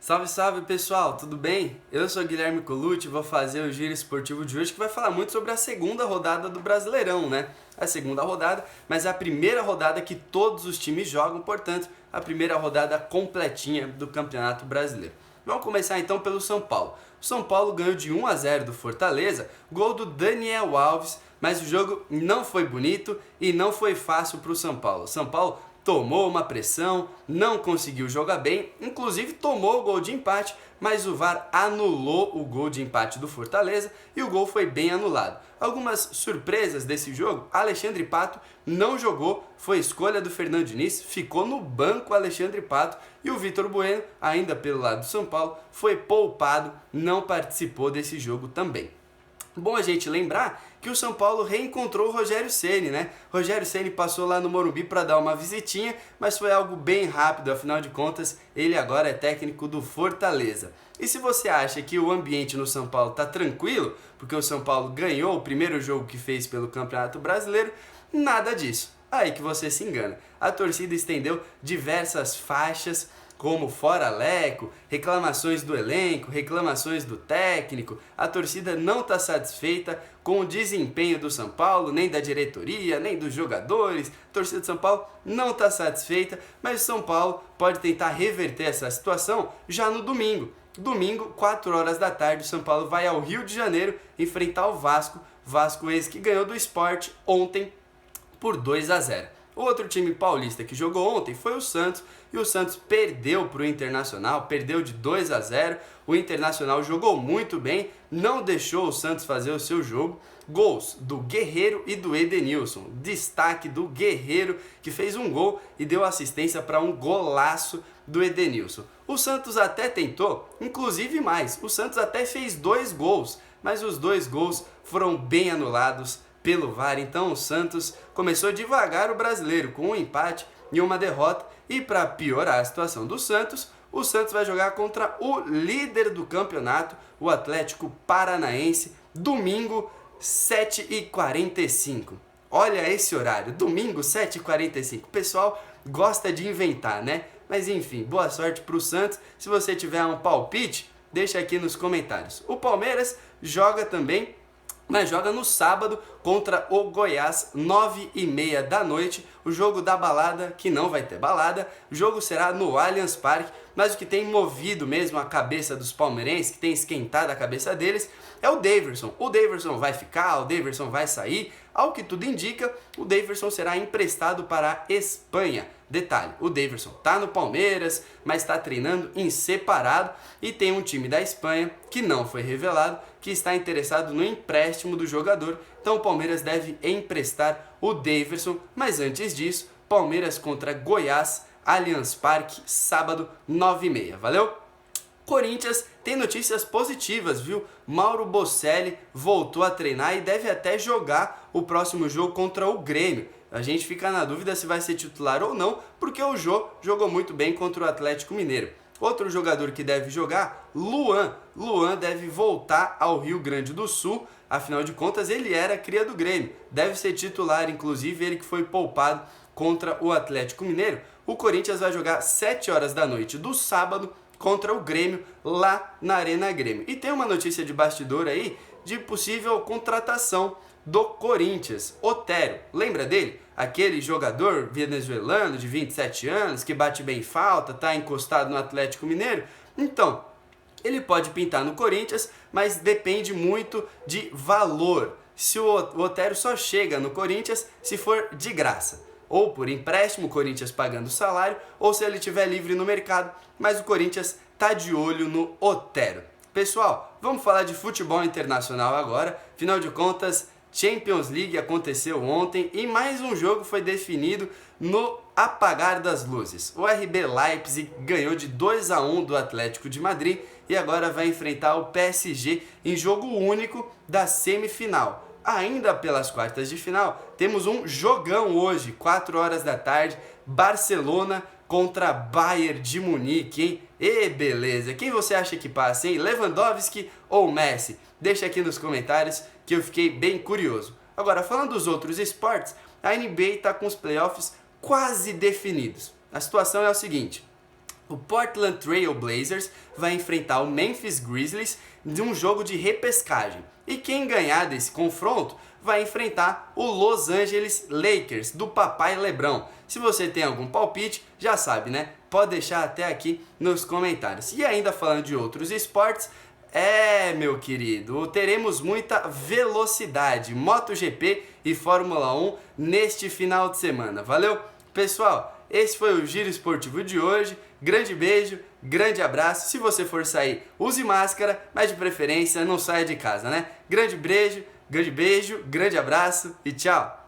Salve, salve pessoal, tudo bem? Eu sou Guilherme Colucci e vou fazer o giro esportivo de hoje que vai falar muito sobre a segunda rodada do Brasileirão, né? A segunda rodada, mas a primeira rodada que todos os times jogam, portanto, a primeira rodada completinha do Campeonato Brasileiro. Vamos começar então pelo São Paulo. O São Paulo ganhou de 1-0 do Fortaleza, gol do Daniel Alves, mas o jogo não foi bonito e não foi fácil para o São Paulo. São Paulo tomou uma pressão, não conseguiu jogar bem, inclusive tomou o gol de empate, mas o VAR anulou o gol de empate do Fortaleza e o gol foi bem anulado. Algumas surpresas desse jogo: Alexandre Pato não jogou, foi escolha do Fernando Diniz, ficou no banco Alexandre Pato, e o Vitor Bueno, ainda pelo lado do São Paulo, foi poupado, não participou desse jogo também. Bom a gente lembrar que o São Paulo reencontrou o Rogério Ceni, né? Rogério Ceni passou lá no Morumbi para dar uma visitinha, mas foi algo bem rápido, afinal de contas, ele agora é técnico do Fortaleza. E se você acha que o ambiente no São Paulo tá tranquilo, porque o São Paulo ganhou o primeiro jogo que fez pelo Campeonato Brasileiro, nada disso. Aí que você se engana. A torcida estendeu diversas faixas, como fora Leco, reclamações do elenco, reclamações do técnico. A torcida não está satisfeita com o desempenho do São Paulo, nem da diretoria, nem dos jogadores. A torcida do São Paulo não está satisfeita, mas o São Paulo pode tentar reverter essa situação já no domingo. Domingo, 4 horas da tarde, o São Paulo vai ao Rio de Janeiro enfrentar o Vasco. Vasco esse que ganhou do Sport ontem por 2-0. O outro time paulista que jogou ontem foi o Santos, e o Santos perdeu para o Internacional, perdeu de 2-0. O Internacional jogou muito bem, não deixou o Santos fazer o seu jogo. Gols do Guerreiro e do Edenilson. Destaque do Guerreiro, que fez um gol e deu assistência para um golaço do Edenilson. O Santos até tentou, inclusive mais. O Santos até fez 2 gols, mas os 2 gols foram bem anulados pelo VAR. Então o Santos começou devagar o Brasileiro, com um empate e uma derrota. E para piorar a situação do Santos, o Santos vai jogar contra o líder do campeonato, o Atlético Paranaense, domingo, 7h45. Olha esse horário, domingo, 7h45. O pessoal gosta de inventar, né? Mas enfim, boa sorte para o Santos. Se você tiver um palpite, deixa aqui nos comentários. O Palmeiras joga também, mas joga no sábado contra o Goiás, 9h30 da noite. O jogo da balada, que não vai ter balada. O jogo será no Allianz Parque, mas o que tem movido mesmo a cabeça dos palmeirenses, que tem esquentado a cabeça deles, é o Daverson. O Daverson vai ficar, o Daverson vai sair. Ao que tudo indica, o Daverson será emprestado para a Espanha. Detalhe, o Daverson está no Palmeiras, mas está treinando em separado, e tem um time da Espanha, que não foi revelado, que está interessado no empréstimo do jogador. Então o Palmeiras deve emprestar o Daverson, mas antes disso, Palmeiras contra Goiás, Allianz Parque, sábado, 9h30. Valeu? Corinthians tem notícias positivas, viu? Mauro Bocelli voltou a treinar e deve até jogar o próximo jogo contra o Grêmio. A gente fica na dúvida se vai ser titular ou não, porque o Jô jogou muito bem contra o Atlético Mineiro. Outro jogador que deve jogar, Luan. Luan deve voltar ao Rio Grande do Sul, afinal de contas ele era cria do Grêmio. Deve ser titular, inclusive ele que foi poupado contra o Atlético Mineiro. O Corinthians vai jogar 7 horas da noite do sábado contra o Grêmio, lá na Arena Grêmio. E tem uma notícia de bastidor aí de possível contratação do Corinthians. Otero, lembra dele? Aquele jogador venezuelano de 27 anos, que bate bem falta, tá encostado no Atlético Mineiro. Então, ele pode pintar no Corinthians, mas depende muito de valor. Se o Otero só chega no Corinthians se for de graça, ou por empréstimo, o Corinthians pagando o salário, ou se ele estiver livre no mercado, mas o Corinthians tá de olho no Otero. Pessoal, vamos falar de futebol internacional agora. Afinal de contas, Champions League aconteceu ontem e mais um jogo foi definido no apagar das luzes. O RB Leipzig ganhou de 2-1 do Atlético de Madrid e agora vai enfrentar o PSG em jogo único da semifinal. Ainda pelas quartas de final, temos um jogão hoje, 4 horas da tarde, Barcelona contra Bayern de Munique, hein? E beleza, quem você acha que passa, hein? Lewandowski ou Messi? Deixa aqui nos comentários que eu fiquei bem curioso. Agora, falando dos outros esportes, a NBA está com os playoffs quase definidos. A situação é o seguinte: O Portland Trail Blazers vai enfrentar o Memphis Grizzlies de um jogo de repescagem. E quem ganhar desse confronto vai enfrentar o Los Angeles Lakers, do papai Lebrão. Se você tem algum palpite, já sabe, né? Pode deixar até aqui nos comentários. E ainda falando de outros esportes, meu querido, teremos muita velocidade, MotoGP e Fórmula 1 neste final de semana. Valeu? Pessoal, esse foi o Giro Esportivo de hoje. Grande beijo, grande abraço. Se você for sair, use máscara, mas de preferência não saia de casa, né? Grande beijo, grande abraço e tchau!